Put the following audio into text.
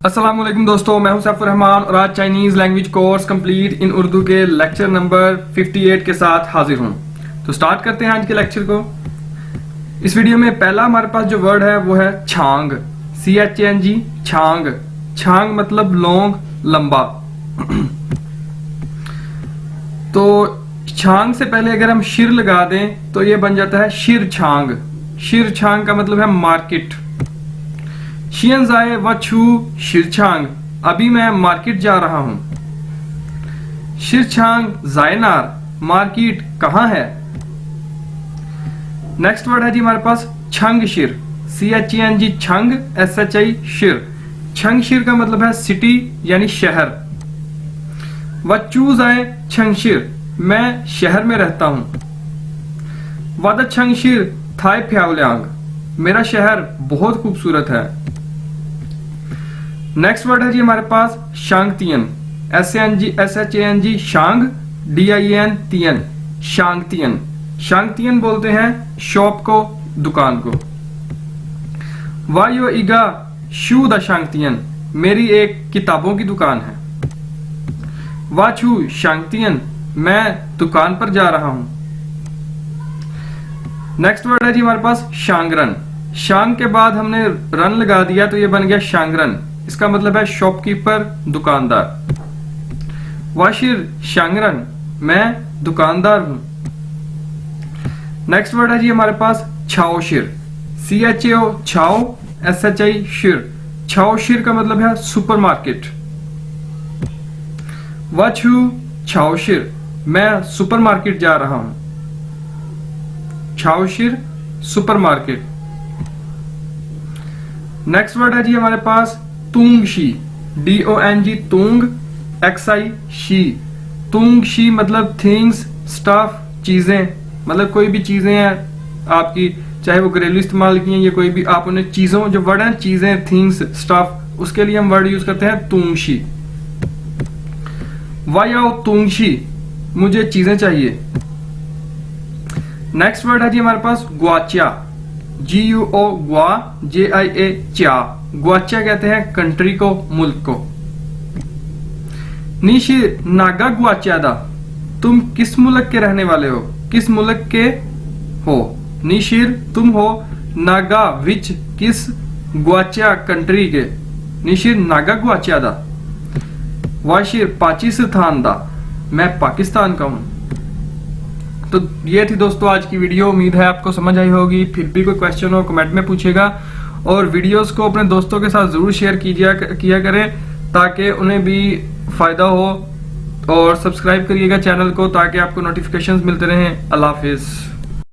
अस्सलामुअलैकुम दोस्तों, मैं हूं सैफुर रहमान और आज Chinese language course complete in Urdu के लेक्चर नंबर 58 के साथ हाजिर हूं। तो स्टार्ट करते हैं आज के लेक्चर को। इस वीडियो में पहला हमारे पास जो वर्ड है वो है छांग। CHANG, छांग। छांग मतलब लॉन्ग, लंबा। तो छांग से पहले अगर हम शिर लगा दें तो ये बन जाता है शिर छांग। शिर छांग का मतलब है मार्केट। शियनजाए व छू शिरछांग, अभी मैं मार्केट जा रहा हूं। शिरछांग जायनार, मार्केट कहां है। नेक्स्ट वर्ड है जी हमारे पास छंग शिर। CHANG छंग, SHI शिर। छंग शिर का मतलब है सिटी यानी शहर। व चूज आए छंगशिर, मैं शहर में रहता हूं। वादा छंगशिर थाई फ्यावलियांग, मेरा शहर बहुत खूबसूरत है। नेक्स्ट वर्ड है जी हमारे पास शांगतियन। SHANG शांग, DIN Teeyan, शांगतियन। शांगतियन बोलते हैं शॉप को, दुकान को। वायो इगा शू द शांगतियन, मेरी एक किताबों की दुकान है। वाछू शांगतियन, मैं दुकान पर जा रहा हूं। नेक्स्ट वर्ड है जी हमारे पास शांगरन। शांग के बाद हमने रन लगा दिया तो ये बन गया शांगरन। इसका मतलब है शॉपकीपर, दुकानदार। वाशिर शांगरन, मैं दुकानदार हूं। नेक्स्ट वर्ड है जी हमारे पास छाओ शिर। CHAO छाओ, SHI शिर। छाओ शिर का मतलब है सुपरमार्केट। वाछू छाओ शिर, मैं सुपरमार्केट जा रहा हूं। छाओ शिर सुपरमार्केट। नेक्स्ट वर्ड है जी हमारे पास तुंग शी। DONG तुंग, XI शी। तुंग शी मतलब थिंग्स, स्टफ, चीजें। मतलब कोई भी चीजें हैं आपकी, चाहे वो घरेलू इस्तेमाल की हैं या कोई भी, आप उन्हें चीजों, जो वर्ड है चीजें, थिंग्स, स्टफ, उसके लिए हम वर्ड यूज करते हैं तुंग शी। वायाओ तुंग शी, मुझे चीजें चाहिए। नेक्स्ट वर्ड है जी हमारे पास ग्वाच्या। GUO ग्वा, JIA च्या। ग्वाच्या कहते हैं कंट्री को, मुल्क को। निशी नागा ग्वाच्यादा, तुम किस मुल्क के रहने वाले हो, किस मुल्क के हो। निशिर तुम हो, नागा विच किस, ग्वाच्या कंट्री के। निशिर नागा ग्वाच्यादा। वाशिर पाकिस्तान दा, मैं पाकिस्तान का हूं। तो ये थी दोस्तों आज की वीडियो। उम्मीद है आपको समझ आई होगी। फिर भी कोई क्वेश्चन हो कमेंट में पूछेगा और वीडियोस को अपने दोस्तों के साथ जरूर शेयर किया करें ताकि उन्हें भी फायदा हो। और सब्सक्राइब करिएगा चैनल को ताकि आपको नोटिफिकेशंस मिलते रहें। अल्लाह हाफिज।